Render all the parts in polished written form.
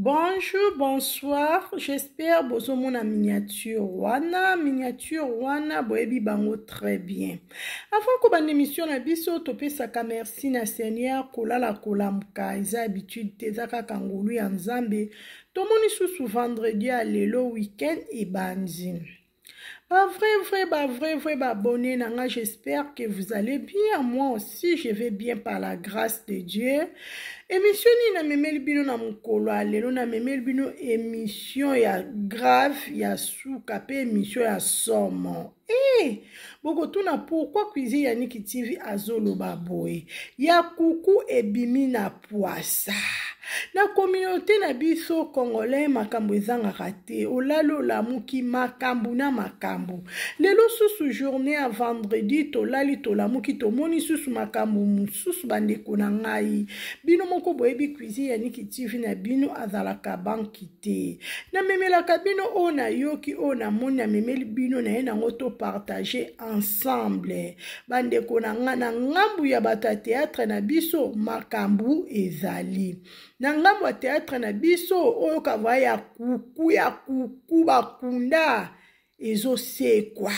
Bonjour, bonsoir, j'espère que vous avez miniature wana, boebi bango très bien. Avant que bande émission na biso topé saka merci na Seigneur kolala kolamuka eza habitude tezaka kangulu ya nzambe tomoni susu vendredi à lelo week-end et bandi. Bah vrai, abonné nanga, j'espère que vous allez bien. Moi aussi, je vais bien par la grâce de Dieu. Émission ni na memeli bino na mukolo alelo na memeli bino émission ya grave ya suka pe émission ya somo. Boko tuna pourquoi cuisine ya Niki TV azoloba boye. Ya kuku ebimi na poisa. Na communauté na biso congolais makambo ezangaka te olalo lamuki makambo na makambo lelo susu journée à vendredi tolali tolamuki tomoni susu makambo mususu bandeko na ngai bino moko boyebi cuisine ya Niki TV na bino azalaka banki te na memelaka bino o na yoki o na moni na memeli bino na ye nango to partager ensemble bandeko na nga na ngambu ya bata théâtre na biso makambo ezali na ngambo ya théâtre na biso oyo kava ya kuku bakunda ezosekwa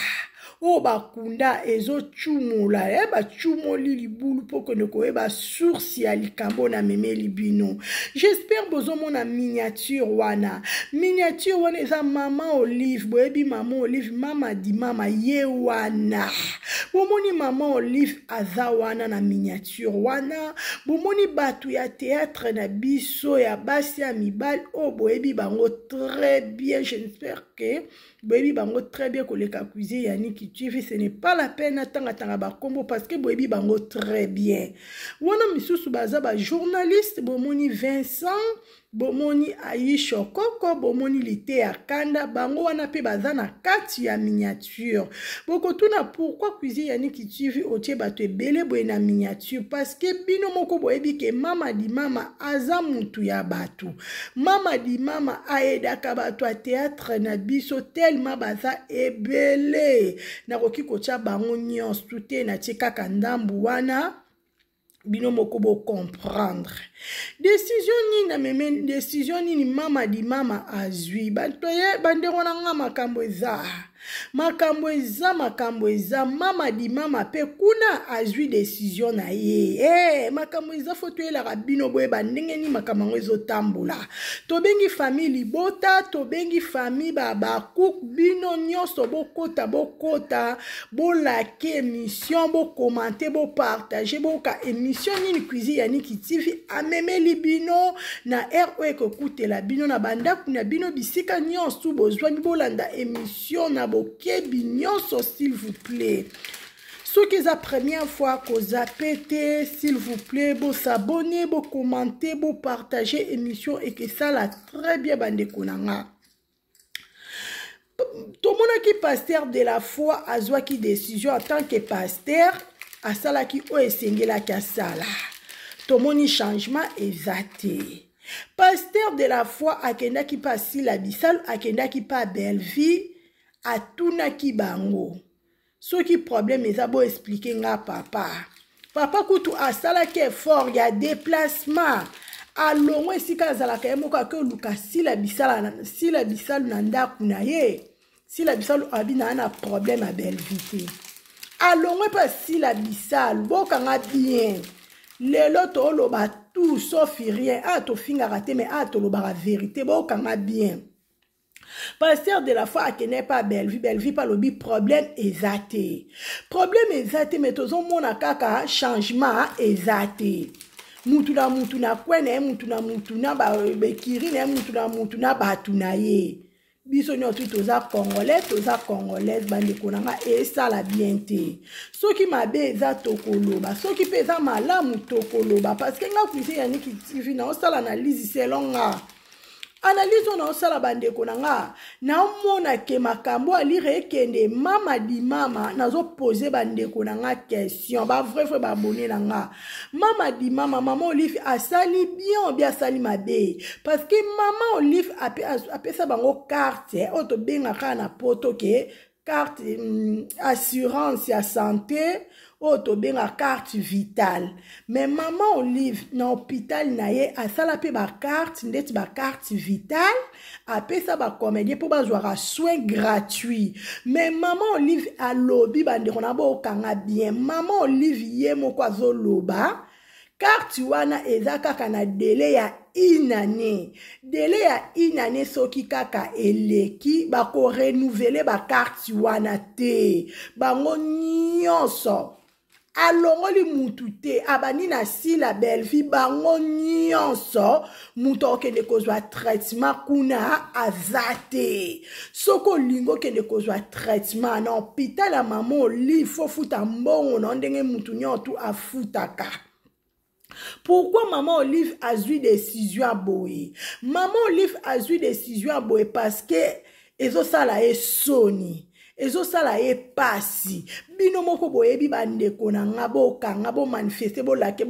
o bakunda ezochumula bachumoli libulu poko ndeko eba source ya likambo na memeli bino. J'espère bozomona miniature wana eza mama Olive boyebi mama Olive mama di mama ye wana bomoni mama Olive aza wana na miniature wana bomoni batu ya théâtre na biso ya basi ya mibali o boyebi bango très bien. J'espère que boyebi bango très bien koleka cuisine ya Niki TV. Ce n'est pas la peine atanga bakombo parce que boyebi bango très bien. Wana misusu baza ba journaliste bomoni Vincent bomoni Aisha Koko bomoni Lité ya Kanda bango wana pe baza na kati ya miniature. Boko tuna pourquoi cuisine ya Niki TV otie bato ebele boye na miniature parce que bino moko boyebi ke mama di mama aza mutu ya batu. Mama di mama aedaka bato a théâtre na biso tellement baza ebele na koki kotia bango nyonso tute na tika kandambu wana bino moko bo comprendre décision ni na meme décision ni mama di mama azwi batoye bandeko na nga makambo eza mama di mama pe kuna azwi décision na ye makambo eza foto elaka bino boye bandenge ni makambo ezotambola tobengi famille libota tobengi famille babakouk bino nyonso bokota bolake émission bokomante bopartage boka émission nini cuisine ya Niki TV amemeli bino na RO kokutela bino na bandaku na bino bisika nyonso bozwani bolanda émission na bokebi nyonso s'il vous plaît. Ceux qui la première fois que vous appelez, s'il vous plaît, vous s'abonner, vous commenter, vous partager l'émission et que ça l'a très bien bandé konanga. Tout le monde qui pasteur de la foi a joué qui décision en tant que pasteur à ça qui o esengela ki sala. Tout le monde changement exacté. Pasteur de la foi akenda ki pasi la bisal akenda ki pa belle vie atuna ki bango. Ce qui problème eza bo expliquer nga papa kutu asala ke fort ya déplacement alongwe sika zalaka yemoka ke luka si la bisala na ndaku na ye si la bisala abina na problème a belle vie alongwe pa si la bisala boka nga bien lelo to loba tout sauf rien to finga raté mais to loba la vérité boka nga bien. Pasteur de la foi qui n'est pas belle vie pas lobby problème exacté mais tozo mona kaka changement exacté mutuna kwene mutuna ba bekiri ne mutuna batuna ye biso nyoto toza congolaise bandeko nanga esala bien te soki mabe eza tokoloba soki pe eza malamu tokoloba parce que nga cuisine ya Niki TV na osala analyse selon nga analyse on a osala bandeko nanga na mona ke makambo alire ekende mama di mama nazo poser bandeko nanga question ba vrai ba abonné nanga mama di mama Olive asali bien ou bien asali mabe parce que mama Olive apesa bango carte auto benga kana poto ke carte assurance ya santé o to benga carte vitale. Mais maman Olive na hôpital na ye asala pe ba carte ndeti ba carte vitale apesa ba comédien pour ba joara soin gratuit. Mais maman Olive a lobi bande kona bo kanga bien. Maman Olive ye moko azoloba carte wana eza kaka na délai ya inane. Délai ya inane soki kaka eleki bako renouveler ba carte wana te. Bango nyonso alongoli mutu te abani na si la belle vie bango nyonso mutu okende kozwa traitement kuna azate. Soko lingo kende kozwa traitement na hôpital ya Maman Olive fo futa mbongo na ndenge mutu nyotu afutaka. Pourquoi Maman Olive a eu décision à boye? Maman Olive a eu décision à boye parce que ezo sala e soni. Ezo sala e pasi. Bino moko boye bi bande kona ngabo kanga bo manifester bo lake.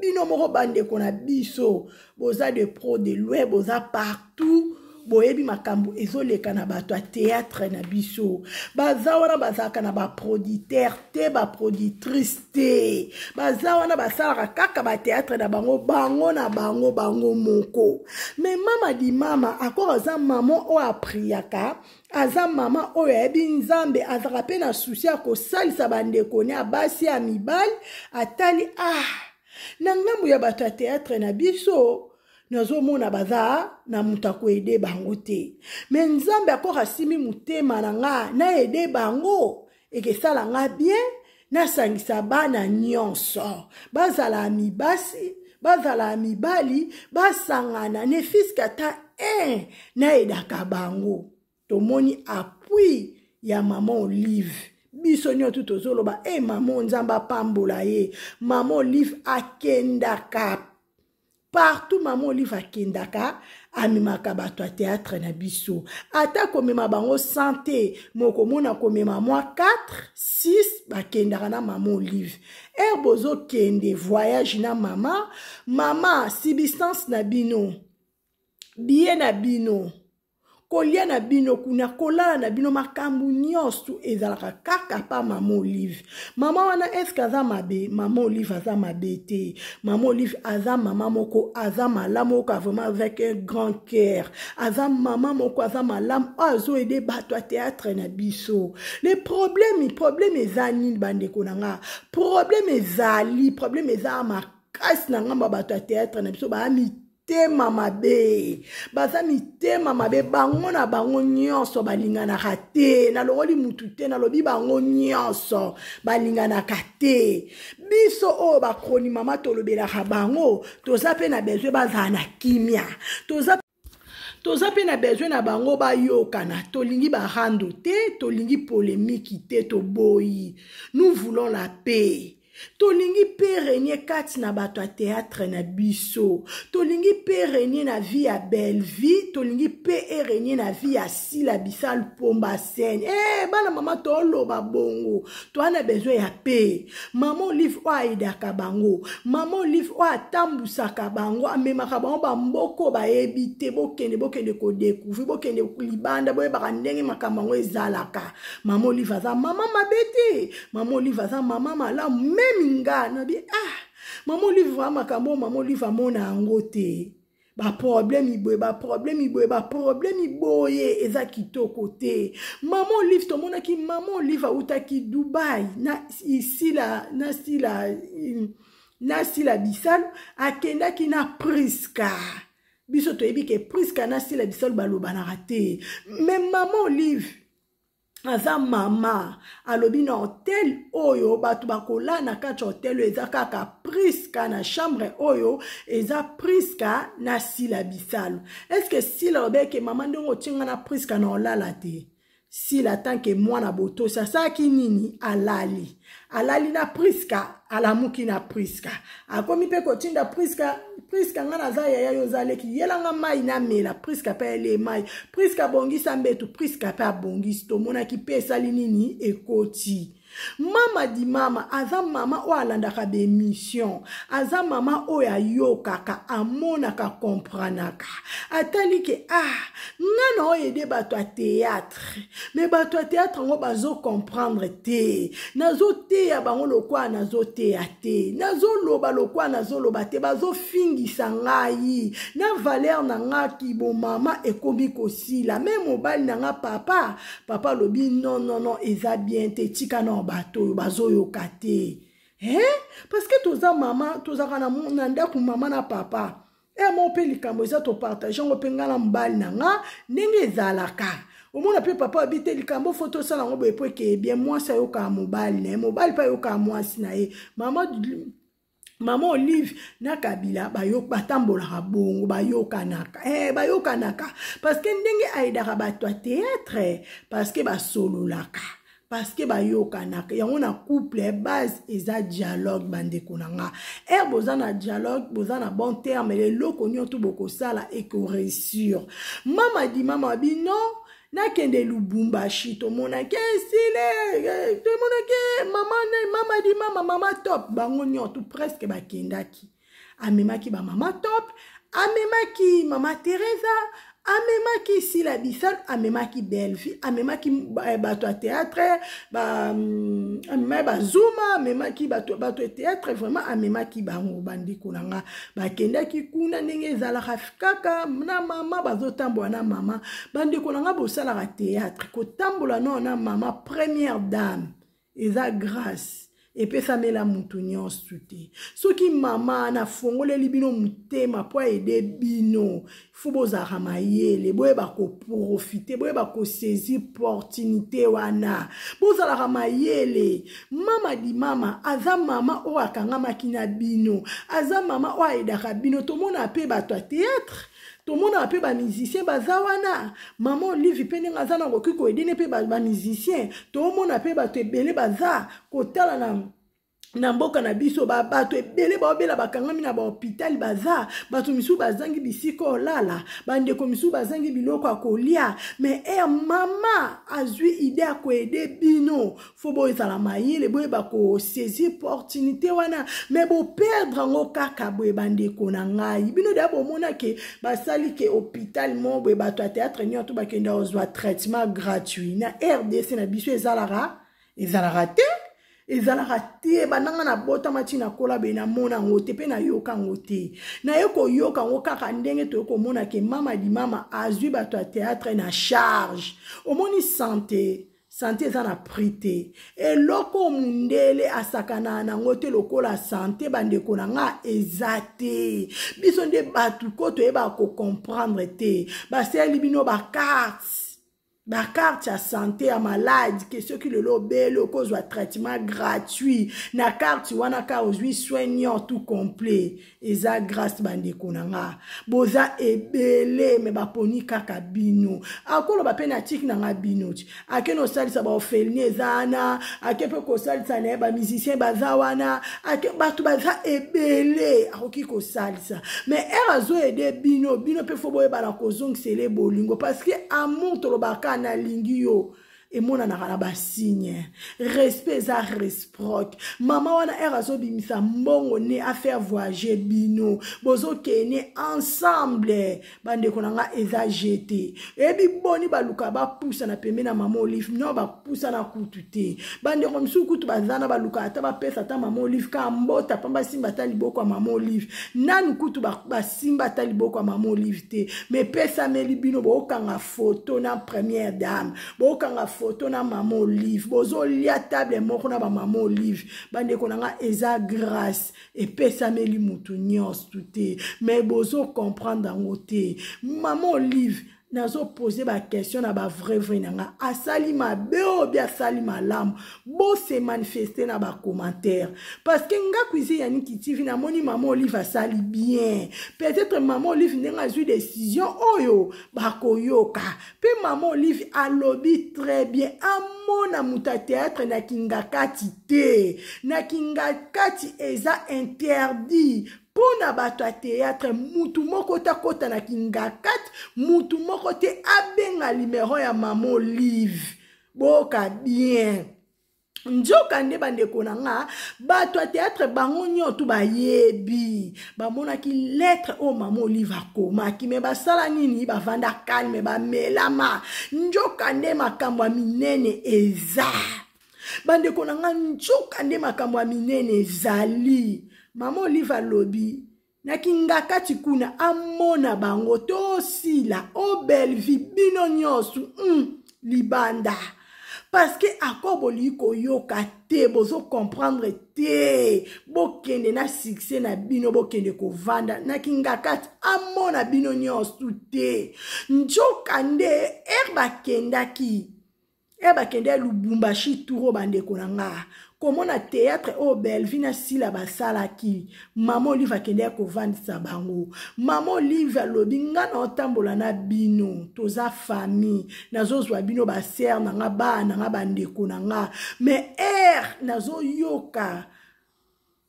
Bino moko bande kona biso. Boza de pro de loin boza partout. Boyebi makambu ezoleka na bato a théâtre na biso. Baza wana bazaka na ba producteur te ba productrice te. Baza wana basala kaka ba théâtre na bango na bango moko. Mais mama di mama akora za maman o apriaka. Aza mama o yebi nzambe azaka pe na souci ya kosalisa bandeko ne abasi ya mibali atali na ngambu ya bato a théâtre na biso. Nazo mona baza na mutako ede bango te. Mais nzambe akora simi mutema na nga na ede bango ekesala nga bien na sangisa bana nyonso. Bazala mibasi, bazala mibali, basangana ne fiska ta na edaka bango. Tomoni appui ya Maman Olive. Biso nyotu tozoloba Maman nzamba pambola ye. Maman Olive akendaka. Partout Maman Olive akendaka amimaka bato a théâtre na biso. Ata komema bango santé moko mona komema mwa 4, 6 bakendaka na Maman Olive. Bozo kende voyage na mama subsistance na bino. Bien na bino. Kolia na bino kuna kolala na bino makambu nyonso ezalaka kaka pa Maman Olive. Mama wana eske aza mabe? Maman Olive aza mabe te. Maman Olive aza mama moko aza malamu ka vraiment avec un grand cœur. Aza mama moko aza malamu azo aider bato a théâtre na biso. Les problèmes ezani bandeko nanga. Problème eza makasi na ngamba bato a théâtre na biso ba tema mabe. Baza mitema mabe bango na bango nyonso balingana kate. Na longoli mutu te na lobi bango nyonso balingana kate. Biso o bakroni mama tolobela bango. Toza pe na besoin baza na kimia. Toza pe na besoin na bango ba yokana. Tolingi ba rando te, tolingi polémique te, to boyi. Nous voulons la paix. Tolingi pe régner kati na bato a théâtre na biso. Tolingi pe régner na vie à belle vie. Tolingi pe régner na vie à sila bisal pomba sen. Bana mama tolo ba bongo. Toi na besoin ya paix. Maman Olive o aidaka bango. Maman Olive o atambusaka bango. Amemaka bango ba mboko ba ebite. Bokende ko découvrir. Bokende libanda. Boye baka ndenge makambango ezalaka. Maman Olive aza mama mabete. Maman Olive aza mama malamu. Minga na bi Maman Olive va makambo Maman Olive amona angote ba problème iboye eza kitoko te. Maman Olive to mona ki Maman Olive auta ki Dubai na sila bisalo akenda ki na Priska. Biso to ebi ke Priska na sila bisalo baloba na rate. Mais Maman Olive aza mama alobi na hotel oyo batu bakola na kati hotel eza kaka Priska na chambre oyo eza Priska na sila bisalo. Est-ce que sila obeke mama ndongo tinga na Priska na olala te? Sila tanke mwana boto sasa kinini alali na Priska alamuki na Priska akomi pe kotinda Priska ngana za yaya yozaleki yelanga mai na mela Priska pe ele mai Priska bongisa mbetu Priska pe abongisi to mona ki pe sali nini ekoti Mama di mama, aza mama o alandaka be mission. Aza mama o ya yokaka, amonaka kompranaka. Atali ke, ngana o yede bato a théâtre. Mais bato a théâtre ngo bazo comprendre te. Nazo te ya bango lokwa nazo te ya te. Nazo loba lokwa nazo loba te. Bazo fingisa ngai. Na valeur na nga ki bo mama ekomi kosila. Même mobile na nga papa. Papa lobi non, eza bien te. Tika na bato bazo yokate. Parce que toza mama, toza kana nanda ku mama na papa. Mon pe likambo eza to partage ngo penga na mbali na nga ndenge ezalaka. Omona pe papa habite likambo photo sala ngo boye po ke bien moi sa yoka mobile ne mobile pa yoka mwasi na ye. Mama Olive na Kabila batambola bongo bayokanaka. Bayokanaka parce que ndenge aidaka bato a théâtre parce que basololaka. Parce que bayokanaka yango na couple base eza dialogue bandeko nanga boza na dialogue boza na bon terme le loko nyoto boko sala et ko réussir mama di mama bino na kende Lubumbashi to mona ke sile to mona ke mama di mama top bango nyoto presque bakendaki amemaki ba mama top amemaki mama Teresa amemaki Sila Bissal, amemaki Belleville, amemaki bato a théâtre, amemaki Zuma, amemaki bato a théâtre, vraiment amemaki bango bandiko nanga, bakendaki kuna ndenge ezalaka kaka na mama bazotambola na mama, bandiko nanga bosalaka théâtre, kotambola na mama première dame, eza grâce. Et puis ça met la moutounion soute. Ce qui maman na fongole libino mutema po aider bino. Faut bozara mayele, boye bako profiter, boye bako saisir opportunité wana. Bozala ramayele. Mama di mama, aza mama o akanga makina bino. Aza mama o aidaka bino. Tout le monde a payé bato à théâtre. Tout le monde a payé ba musicien bazawana. Maman Olive pene ngazana ngoki ko edene pe ba musicien. Tout le monde a payé bato ebele baza kotala na mboka na biso bato ebele baobela bakangami na hôpital baza bato misu bazangi bisiko lala bandeko misu bazangi biloko akolia mais mama azui idée ko aider bino fo bo ezala mayele boye bako saisir opportunité wana mais bo perdre ngo kaka boye bandeko na ngai bino da bo mona ke basali ke hôpital mo boye bato a théâtre nyoto bakenda ozwa traitement gratuit na RDC na biso ezalaka te ezalaka te bananga na bota matina kola be na mona ngote pe na yoka ngote na yoko yoka ngoka ka ndenge to yoko mona ke mama di mama azui bato a théâtre na charge omoni santé eza na prité eloko mundele asakana na ngote lokola santé bandeko na nga ezate biso nde batu koto eba ko comprendre te baseli bino ba carte à santé à malade que ceux qui le lobelo cause traitement gratuit na carte wana ka ozui soignant tout complet eza grâce bandeko nanga boza ebele me baponi kaka bino akolo bapena tiki nanga bino ake no salisa ba orphelinat ezana ake pe ko salisa na ba musicien bazawana ake batu baza ebele akoki ko salisa mais erazo ede bino pe fo boye bana kozong sele bolingo parce que amour to lobaka na lingio et mona na ba signe respect za réciproque mama wana erazo bimisa mbongo ne a faire voyager bino bozo kene ensemble bande konanga eza jeté ebi boni baluka ba poussa na pembe na mama Olive no ba poussa na kutute bande ko msu kutu bazana baluka ata ba pesa ta mama Olive ka mbota pamba simba ta liboko ya mama Olive nanu kutu ba simba ta liboko ya mama Olive te mais pesa meli bino bo kanga photo na première dame bo kanga photo na mama Olive bozo lia table moko na ba mama Olive bande konanga eza grâce et pesa meli mutu nyos tuté mais bozo comprendre ngote mama Olive nazo poser ba question na ba vrai nanga asali mabe o bien asali malamu bo se manifester na ba commentaire parce que nga cuisine ya Niki TV na moni mama Olive asali bien peut-être mama Olive ndenga zui décision oyo ba koyoka pe mama Olive alobi très bien amona muta théâtre na kingakati te na kingakati eza interdit pona bato a théâtre mutu moko ta kota na kingakat mutu moko te abenga numéro ya mama Olive boka bien njoka nde bandeko na nga bato ya théâtre bango nyoto bayebi bamonaki lettre o mama Olive akomaki me basala nini bavanda calme bamelama njoka nde makambo ya minene eza bandeko na nga njoka nde makambo ya minene ezali mama Olive alobi nakinga kati kuna amona bango tosila o Belleville bino nyosu libanda parce que akobo liko yoka te bozo comprendre te bokende na succès na bino bokende kovanda nakinga kati amona bino nyosu te njoka nde bakendaki bakende Lubumbashi turo bandeko na nga komona théâtre o Belleville na sila basalaki mama Olive akende kovandisa bango mama Olive alobi nga na otambola na bino toza famille nazozwa bino baser na nga bana nga bandeko na nga mais nazoyoka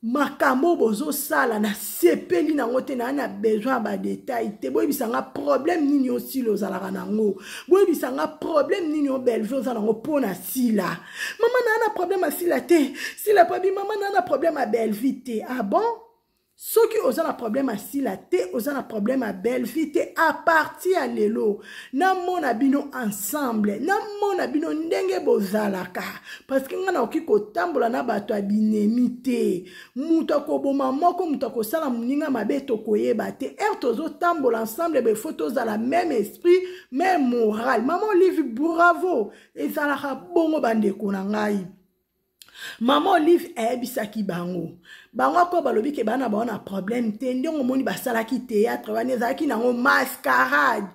makambo bozo sala na sepeli nango te na besoin ba détail te boyebisanga problème nini osila ozalaka nango boyebisanga problème nini o Belleville ozala nango pona sila mama na problème asila te sila pabi mama na problème a Belleville te ah bon soki oza na problème asila te oza na problème a Belleville te à partir ya lelo na mona bino ensemble na mona bino ndenge bozalaka parce que nga na oki kotambola na bato ya binemi te mutu akoboma moko mutu akosala moninga mabe tokoyeba te tozotambola ensemble befo tozala même esprit même moral mama Olive bravo ezalaka bongo bandeko na ngai mama Olive ayebisaki bango ko balobi ke bana baona problème te ndenge omoni basalaki théâtre wana ezalaki nango mascarade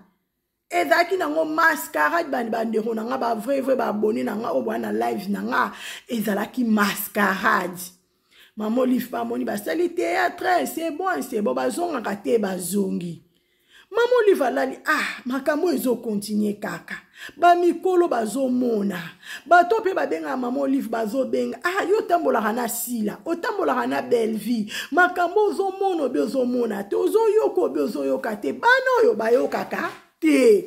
bandeko na nga ba vrai babone na nga o bwana live na nga ezalaki mascarade mama Olive bamoni basali théâtre c'est bon bazongaka te bazongi mama Olive alali makambo ezo continue kaka bamikolo bazomona bato pe babenga mama Olive bazobenga yo tambolaka na sila otambolaka na Belleville makambo ozomona obi ozomona te ozoyoka obi ozoyoka te bana oyo bayokaka te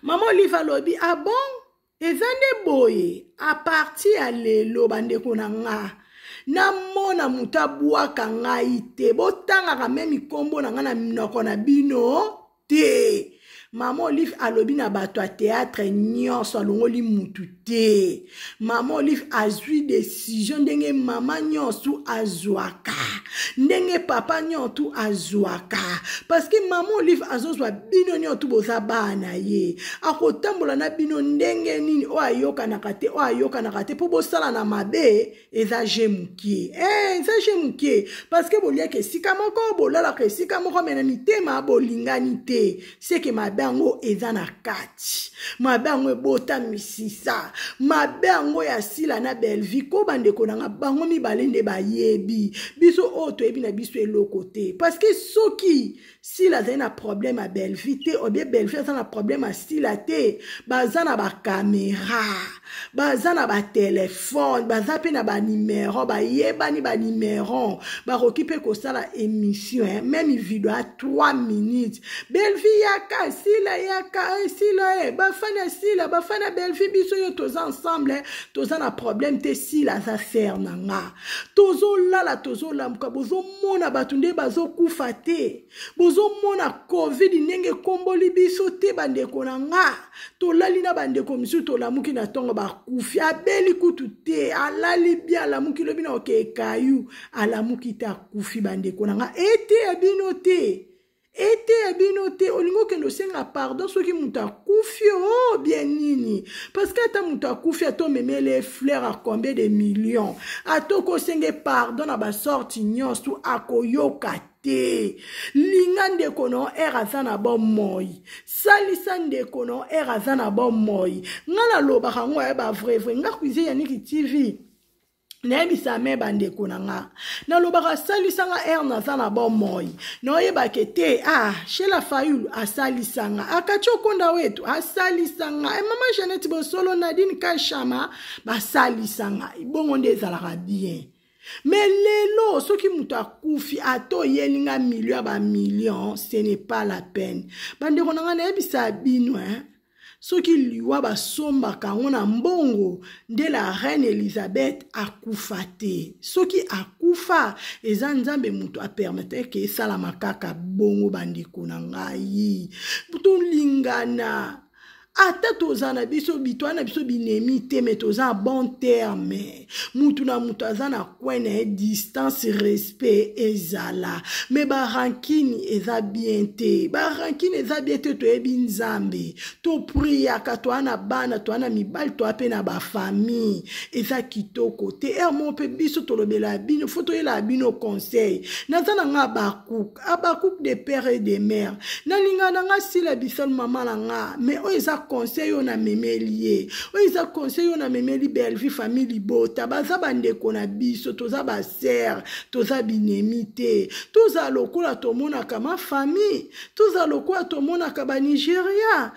mama Olive alobi bon eza nde boye a partir ya lelo bandeko na nga na mona mutu abwaka ngai te botangaka me mikombo na nga na minoko na bino te mama Olive alobi na bato ya théâtre nyonso alongoli mutu te mama Olive azwi décision ndenge mama nyonso azwaka ndenge papa nyonso azwaka parce que mama Olive azozwa bino nyonso boza bana ye akotambola na bino ndenge nini o ayokanaka te po bosala na mabe eza je mukie parce que boliaka esika moko bolalaka esika moko mena mitema bolingani te seke mabe yango eza na kati mabe yango ebota misisa mabe yango ya sila na Belleville ko bandeko na nga bango mibale nde bayebi biso oyo toyebi na biso eloko te parce que soki sila azali na problème a Belleville te obie Belleville aza na problème a sila te baza na bakamera baza na batelefone baza mpe na banimero bayebani banimero bakoki mpe kosala émission même video ya 3 minutes Belleville yaka sila bafana Belleville biso yo toza ensemble toza na problème te sila aza ser na nga tozolamuka bozomona bato nde bazokufa te bozomona covid ndenge komboli biso te bandeko na nga tolali na bandeko misu tolamuki na ntongo bakufi abeli kutu te alali bia alamuki lobi na okekayu alamuki te akufi bandeko na nga ete ya bino te olingo kendo senga pardon soki mutu akufi bien nini parce que ata mutu akufi ato memele fleur a combien de millions ato kosenge pardon na basorti nyonso akoyoka te linga ndeko no aza na bomoi salisa ndeko no aza na bomoi nga nalobaka ngo ayeba vrai nga kuize Yannick TV nayebisa me bandeko na nga nalobaka salisanga naza na bomoi noyebake te Sheila Fayulu asalisanga akati okonda wetu asalisanga mama Jeannette Bosolo Nadine Kashama basalisanga bongo nde ezalaka bien mais lelo soki mutu akufi ato yelinga million ba million ce n'est pas la peine bandeko na nga nayebisa bino soki liwa basombaka yango na mbongo nde la reine Elizabeth akufa te. Soki akufa eza nzambe mutu apermete ke esala kaka bongo bandeko na ngai. Tolingana. Ata toza na biso bitwana biso binemi te me toza bon terme. Mutu na mutu aza na kwene distance respect ezala. Me barankini eza bien te. Barankini eza bien te toyebi nzambe. To priaka to ana bana to ana mibali to ape na ba famille. Eza kitoko te. Mon pe biso tolobela bino foto yela bino conseil. Nazana nga Abakuk de père et de mère. Nalinga nga sila bisol mama na nga. Me o eza conseil on a memeli o isa conseil on a memeli Bellevue famille bota baza bandeko na biso toza ba sœur toza binemi te toza lokola tomona kama famille toza lokola tomona ka ba Nigeria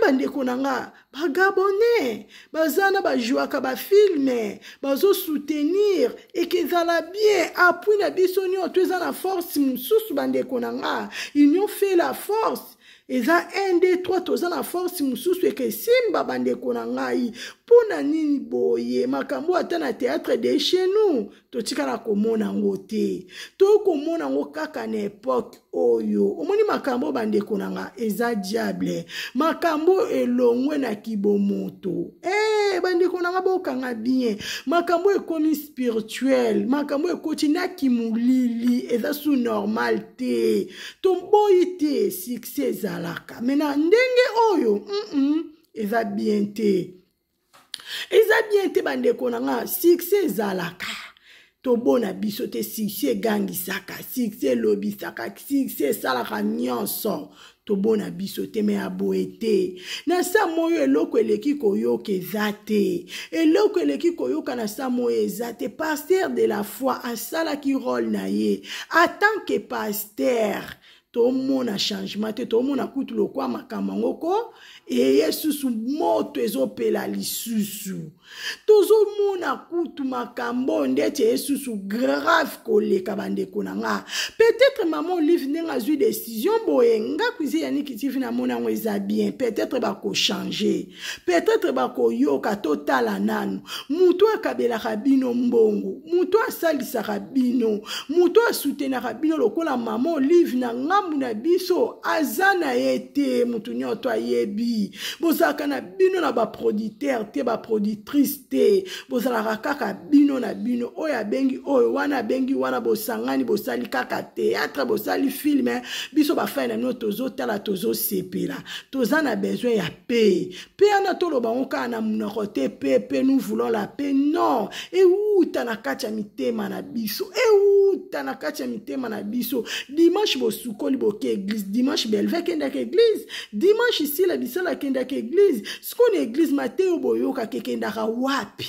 bandeko nanga ba Gabonais bazana ba jouaka ba filme bazo soutenir et que ça la bien appui na biso nyo toza na force mususu bandeko nanga union fait la force. Eza 1, 2, 3 toza na force mususu eke simba bandeko na ngai pona nini boye makambo ata na théâtre de chez nous totika na komona ngo te to komona ngo kaka na époque oyo omoni makambo bandeko na nga eza diable makambo elongwe na kibomoto bandeko na nga bokanga bien makambo ekomi spirituel makambo ekoti na kimulili eza sous normal te tomboyi te succès ezalaka mena ndenge oyo eza bien te. Eza bien te bandeko na nga succès ezalaka tobona biso te succès gangisaka succès lobisaka succès salaka nyonso tobona biso te me aboye te na sa moyo eloko eleki koyoka eza te eloko eleki koyoka na sa moyo eza te. Pasteur de la foi asalaki rôle na ye en tant que pasteur tomona changement te tomona kutu lokwa makambo ko susu moto ezopela lisusu tozomona kutu makambo ndete susu grave koleka bandeko na nga peut-être maman Olive nenga zui décision boye nga kuzi yaniki tifi na mona ngo eza bien peut-être bako changer peut-être bako yoka totala nanu mutu akabela kabino mbongo mutu asalisa kabino mutu asutena kabino lokola maman Olive na ngambu na biso azana yete mutu nyoto ayebi bozaka na bino na ba producteur te ba productrice te bozala kaka bino na bino oya bengi oyo wana bengi wana bosangani bosali kaka théâtre bosali film biso ba fa na no tozo tala tozo sepela toza na besoin ya paix ana toloba onka na munoko te paix nous voulons la paix non uta na kati ya mitema na biso uta na kati ya mitema na biso dimanche bosukoli boke église dimanche Bellevue kendaka église dimanche ici la bisala kendaka église sikoni église Mateo boyoka kekendaka wapi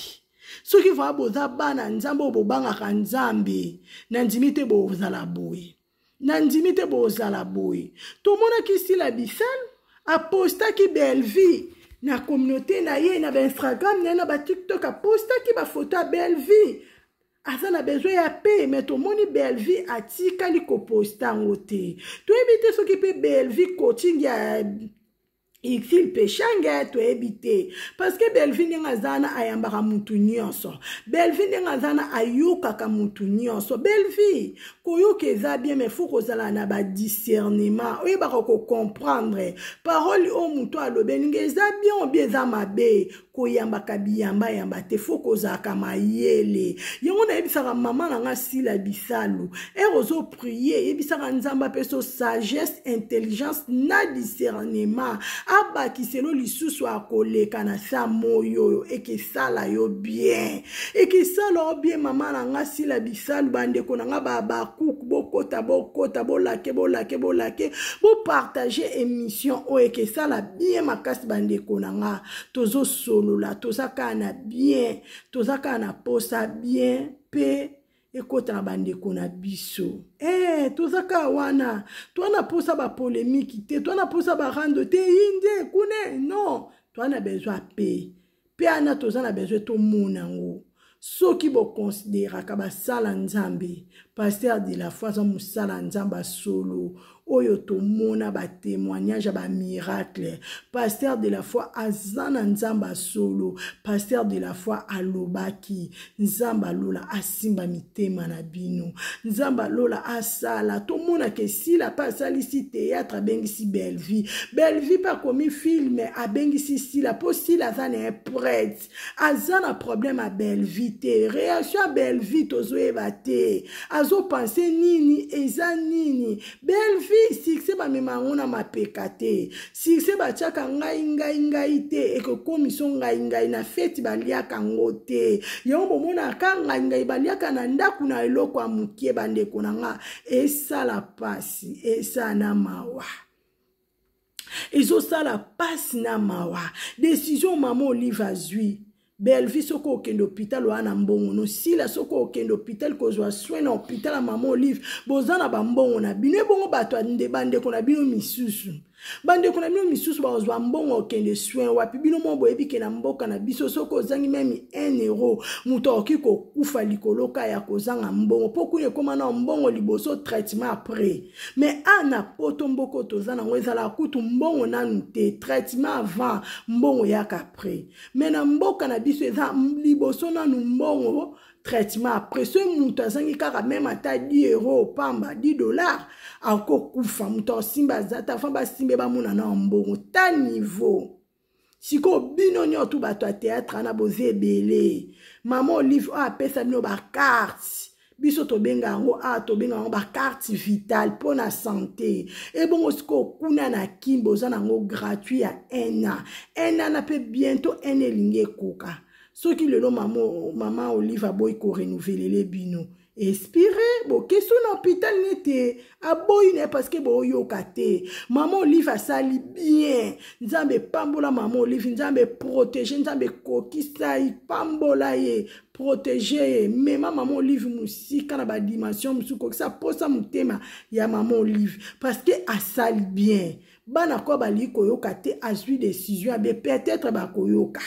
soki va boza bana nzambe bobangaka nzambe na ndimite bozala boye na ndimite bozala boye tomona kisi la bisal apostaki Bellevue na communauté na ye na Instagram na ba TikTok apostaki ba photo ya Bellevue asa na besoin ya paix mais tomoni Bellevue atikali koposta ngo te toyebi te soki pe Bellevue coaching ya il pechange to ebite parce que Bellevue ndenga zana ayambaka mutu nyonso Bellevue ndenga zana ayokaka mutu nyonso Bellevue koyoka eza bien mais faut kozala na ba discernement oyebaka ko comprendre parole o mutu alobelinga eza bien ou bien eza mabe koyambaka biyamba yamba te faut kozaka mayele yango na yebisaka mama na nga sila bisalu ozo prier yebisaka nzamba peso sagesse intelligence na discernement abakiselo lisusu akoleka na sa moyo ekesala yo bien ekesala yo bien mama na nga sila bisalu bandeko na nga babakuk bokota bolake bo partager émission o ekesala bien makasi bandeko na nga tozo solola tozaka na bien tozaka na posa bien pe ekota na bandeko na biso tozaka wana twana posa ba polémique te twana posa ba rando te inde kune non twana besoin pe ana tozana besoin to monango soki bo considérer ka ba sala nzambe pasteur de la foi za musala nzamba solo oyo tomona ba témoignage ba miracle. Pasteur de la foi azana nzamba solo, pasteur de la foi alobaki, nzamba lola asimba mitema na bino, nzamba lola asala, tomona ke si la pasali si théâtre abengisi belle vie pas comme film abengisi si la possible azana est prête, azana problème à belle vie te, réaction à belle vie tozo evate, azo penser nini, eza nini, belle vie, succès ba memangona ma pekate, succès ba tchaka ngai te, et que commission ngai na fête ba liaka ngote, yombo mona ka ngai ba liaka na ndaku na eloko amukie bande konanga, et ça la passe, et ça na mawa. Ezo ça la passe na mawa, décision maman Olive azui. Belle vie soko okende hôpital wana mbongo no sila soko okende hôpital kozwa soin na hôpital la maman Olive bozana ba mbongo na bino bongo bato ande bande kona bino misusu bande kona bino misusu bazwa mbongo okende soin wapi bino mombo ebike na mboka na biso soko zangi memi 1 euro muto okiko kufa likoloka ya kozanga mbongo pokune koma na mbongo liboso traitement après mais ana poto mboko tozana ngwezala kutu mbongo nanu te traitement avant mbongo yaka après mais na mboka na biso eza liboso nanu mbongo traitement après ce mutu azangi kaka même ata 10 euros pamba 10 dollars ako kufa mutu simba zata famba simbe ba muna na mbongo ta niveau siko bino nyoto bato a théâtre na boze belé maman Olive a pesa bino ba carte biso to benga ngo a to benga ngo ba carte vitale pour la santé et bon siko kuna na kimbo za ngo gratuit à 1 an na peut bientôt 1 elinge koka ce qui le nom maman Olive a boy ko renouveler les bino espérez bon question l'hôpital n'était à boy ne parce que bo yo kate maman Olive a sali bien nzambe pambola maman Olive nzambe protéger nzambe kokisa pambola ye protéger mais maman Olive musika na ba dimension musuko ça posa mutema ya maman Olive parce que a sali bien bana ko bali koyoka te azui décision abe peut-être ba koyoka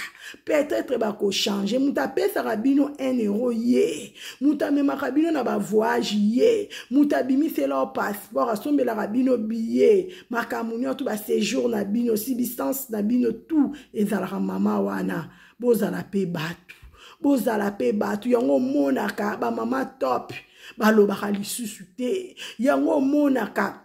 peut-être ba ko changer muta pesa rabino 1 euro ye muta mema rabino na ba voyage ye muta bimise leur passeport asombe la rabino billet makamunyo to ba séjour na bino subsistance na bino tout ezala mama wana bozala pe batu yango monaka ba mama top balobaka lisusu te yango monaka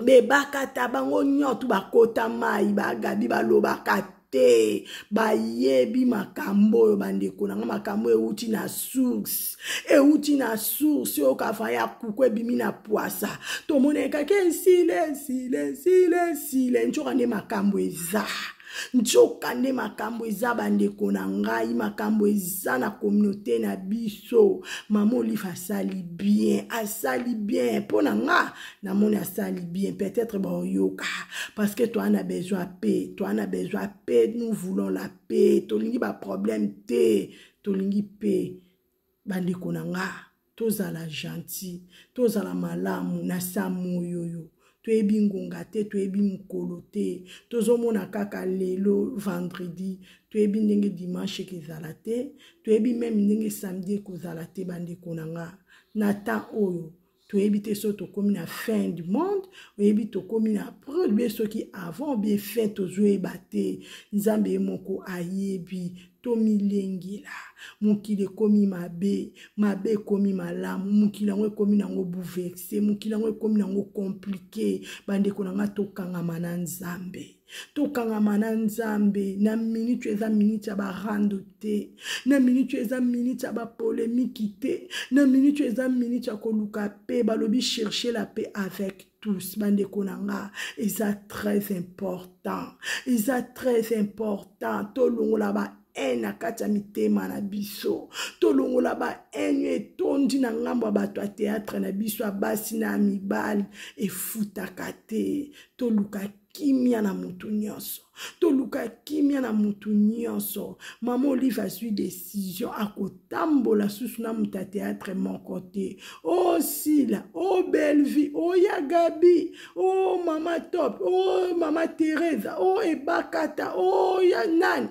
bebaka tabango nyoto bakota mai bagabi balobaka te bayebi makambo oyo bandeko nanga makambo euti na source okafa ya kuku ebimi na poasa tomoneka ke sile nchoka nde makambo eza nchoka nde makambo eza bandeko na ngai makambo eza na communauté na biso maman Olive asali bien pona nga na moni asali bien peut-être ba yoka parce que toi on a besoin paix nous voulons la paix tolingi ba problème te tolingi paix bandeko na nga tozala gentil tozala malamu na samu yoyo toyebi ngonga te toyebi mukolo te tozomona kaka lelo vendredi toyebi ndenge dimanche kezala te toyebi même ndenge samedi kozala te bandeko na nga na temps oyo toyebi te so tokomi na fin du monde oyebi tokomi na preuve soki avant bien fin tozoyeba te nzambe moko ayebi tomilengela mukile komi mabe komi malamu mukila ngwe komi nango bouleversé mukila ngwe komi nango compliqué bandeko nanga tokangama na nzambe na minute eza minute ya barando te na minute eza minute ya bapolémiki te na minute eza minute ya koluka pe balobi chercher la paix avec tous bandeko nanga eza très important tolongola ba ena kata mitema na biso tolongola ba enyo etondi na ngambo bato a théâtre na biso abasi na mibali efutaka te toluka kimia na mutu nyonso maman Olive azui décision akotambola susu na muta théâtre mon côté oh Sila oh belle vie oh Yagabi oh mama top oh mama Teresa oh Ebakata oh ya nani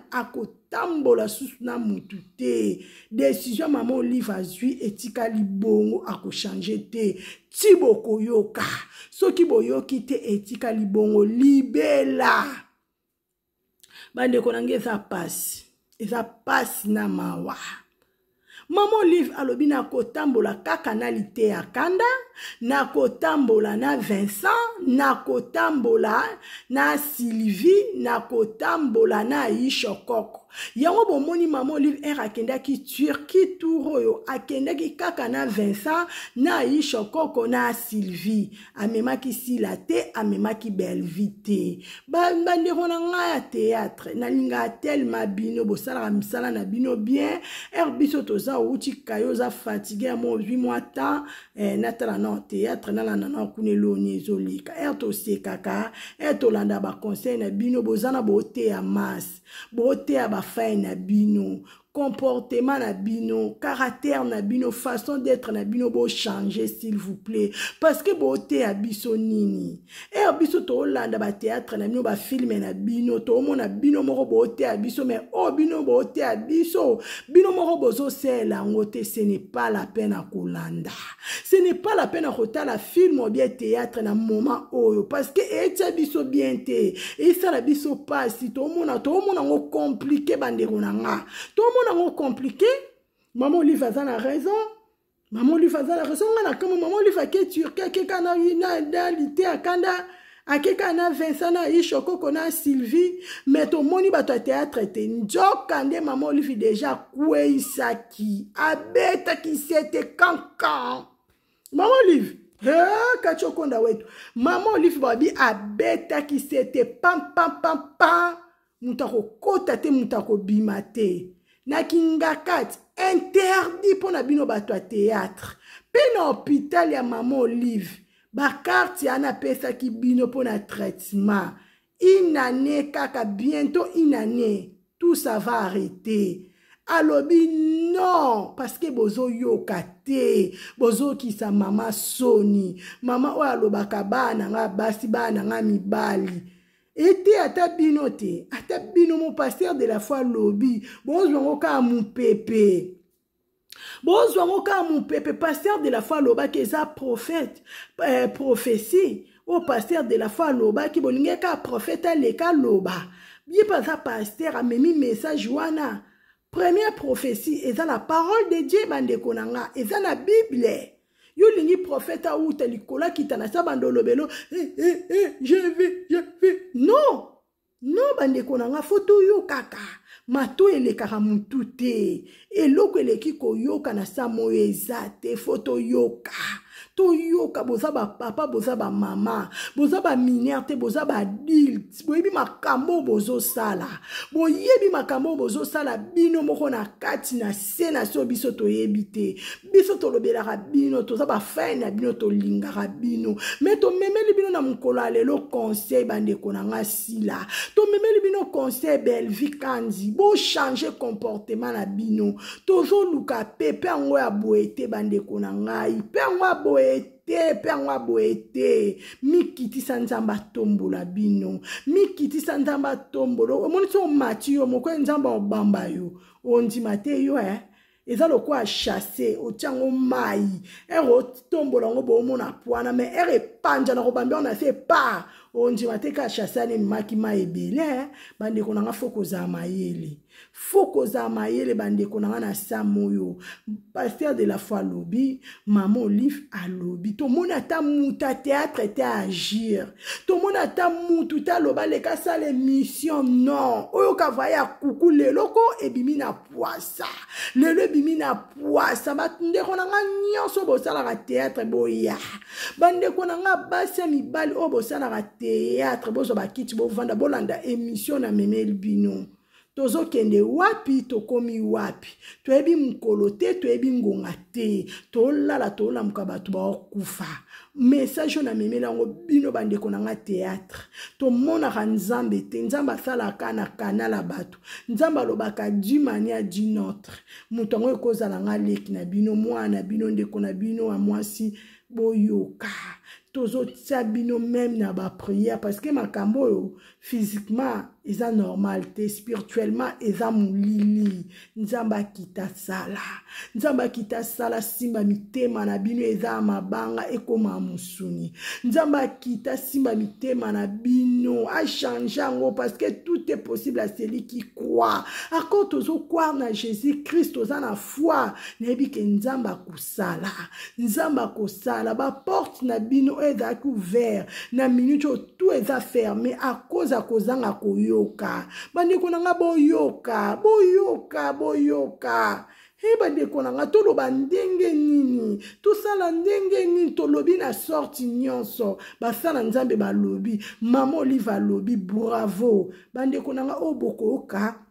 tambola susu na mutu te. Décision maman Olive azui etika libongo ako changer te. Tiboko yoka. Soki boyoki te etika libongo libela. Bande konange eza pasi. Eza pasi na mawa. Maman Olive alobi na kotambola kaka na lite ya kanda, na kotambola na Vincent, na kotambola na Sylvie, na kotambola na Aisha Koko. Yango bomoni maman Olive akendaki Turki turoyo, akendaki kaka na Vincent, na Aisha Koko na Sylvie. Amemaki Silate, amemaki Belvite. Bandeko na nga ya théâtre, na linga tellement bino, bosala misala na bino bien, biso toza outi kayo za fatigué mo 8 mois temps, natala non théâtre na landa na kunelo nyezolika. To sekaka, to landa ba conseil na bino, bozana bote ya mas, bote ya ba fay na bino, comportement na bino, caractère na bino, façon d'être na bino, bo changer s'il vous plaît. Parce que bote ya biso nini. Biso to landa ba théâtre na bino, ba film na bino, to mona bino moko bote ya biso, mais bino bote ya biso, bino moko bozo sela ngote, ce n'est pas la peine à kolanda. Ce n'est pas la peine à kota la film ou bien théâtre na moment oyo, parce que etia biso bien te, et ça la biso pas si to mona ngo compliqué bandeko na nga. To mona ngo compliqué, maman Olive a la raison. Maman Olive a la raison, maman Olive a ke na lite akanda, akeka na Vincent na Aisha Koko na Sylvie, mais to moni bato ya théâtre te njokande maman Olive déjà kweisaki, abeta ki sete kankan. Maman Olive, kachokonda wetu. Maman Olive babi abeta ki sete pam pam pam pam. Mutako kota te mutako bimate. Na kingakat interdit pour na bino bato ya théâtre. Pe na hôpital ya maman Olive, ba carte yana pesa ki bino pour na traitement. Une année kaka, bientôt une année, tout ça va arrêter. Alobi non, parce que bozo yokate, bozo ki sa mama Sony, mama o alobaka bana nga basi bana nga mibali. Ete ata bino te, ata bino mon pasteur de la foi lobi, bozo ngoka mon pepe. Bozo ngoka mon pepe, pasteur de la foi loba ke za prophète, prophétie, o pasteur de la foi loba ki bolingeka prophète leka loba. Bien pas ça pasteur a memi message wana. Première prophétie, et ça la parole de Dieu, bande konanga, et ça la Bible. Yo lingi prophète a ou telikola qui tana sa bandolobelo, je vais. Non, non, bande konanga, photo yo kaka. Mato ele karamutu te. Et loko ele kiko yoka na sa moezate, photo yoka. To yoka boza ba papa, boza ba mama, boza ba minerte, boza ba dilt, boyebi makambo bozo sala, boyebi makambo bozo sala, bino moko na kati na sena so biso to yebite, biso to lobela rabino, toza ba fay na bino to linga rabino, mais to memeli bino na mukolo alelo conseil bande konanga sila, to memeli bino conseil belvi kanzi, bo changer comportement na bino, tozo luka pepe ango ya boete bande konanga, pe ango boete, pe anwa boete, mikiti sanzamba tombola bino, mikiti sanzamba tombolo, omoni so mati yo, mokwe nzamba obamba yo, ondi mate yo eza loko a chasser, otiango mai, ero tombola ngo bo mona poana, mais ere panja na kobambi on a fait pas, ondi mate ka chasser ne maki mai ebele, bande konanga foko za mayele. Foko za mayele bande konanga na samoyo. Pasteur de la foi lobi, maman Olive a lobi. To mona ta muta théâtre te agir. To mona ta mutu ta loba le kasa les missions non. Oyo ka vaya kuku le loko e bimina poisa. Le bimina poisa. Batunde konanga nyonso bosala ka théâtre boya. Bande konanga basi mibali o bosala ka théâtre bozo bakiti bo vanda bolanda émission na memeli bino. Tozo kende wapi tokomi wapi, toebi mukolo te, toebi ngonga te, tolala tola mukabatu ba okufa. Message na memela ngo bino bande konanga théâtre. To mona nzambe te, nzamba sala kana kanala batu. Nzamba lobaka d'une manière d'une autre. Mutongo ekozala nga leki na bino mwana bino ndeko na bino a mwasi boyoka. Tozo tia bino même na ba prière parce que makambo yo physiquement eza normal te spirituellement eza mulili nzamba kita sala nzamba kita sala simba mitema na bino eza mabanga ekoma musuni nzamba kita simba mitema na bino a changer yango parce que tout est possible à celui qui croit encore tozo croire na Jésus Christ oza na foi nebi ke nzamba kusala nzamba kosala ba porte na bino eza ouvert na minute tout eza fermé à cause à kozanga koyoka bandeko nanga boyoka bandeko nanga toloba ndenge nini tosala ndenge nini tolobi na sorti nyonso basala nzambe balobi mama Olive alobi bravo bandeko nanga obokoyoka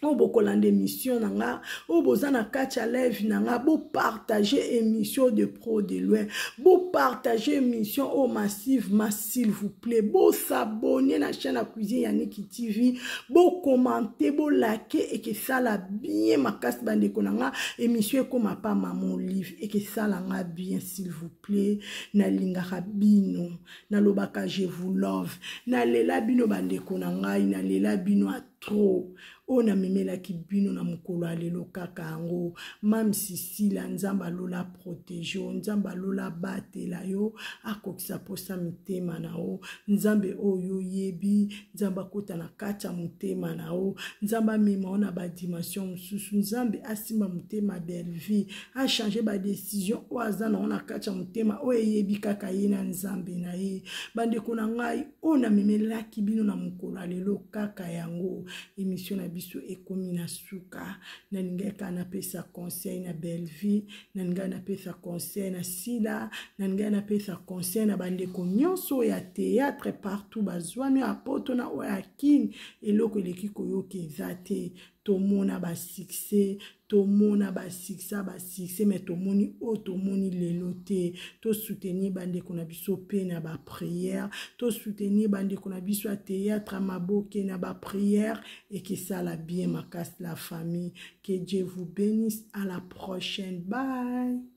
obokolanda émission nanga obozana kacha live nanga bo partager émission de pro de loin bo partager émission au massivement s'il vous plaît bo s'abonner na chaîne à cuisine Yannick TV bo commenter bo liker et que ça la bien makasi bandeko nanga émission comme pas maman Olive et que ça la nga bien s'il vous plaît na lingaka bino na lobaka je vous love na lela bino bandeko nanga na lela bino a trop ona memela kibino na mukolo alelo kaka yango mam sisila nzamba lola protéger nzamba lola batela yo akokisa posa mitema na o nzambe oyo yebi nzamba kota na kacha mutema na o nzamba mema ona ba dimension mususu nzambe asimba mutema belle vie a changer ba décision o azana ona kacha mutema o yebi kaka yena nzambe na ye bandeko na ngai ona memela kibino na mukolo alelo kaka yango émission na biso ekomi na suka na ningeka na pesa conseil na belle vie na ningeka na pesa conseil na sila na ningeka na pesa conseil na bandeko nyonso ya théâtre partout bazwami apoto na oyakin eloko eleki koyoka ezate tomona ba succès mais tomoni o tomoni lelo te to soutenir bandeko na biso pe na ba prière to soutenir bandeko na biso a théâtre maboke na ba prière et que ça la bien makasi la famille que Dieu vous bénisse à la prochaine bye.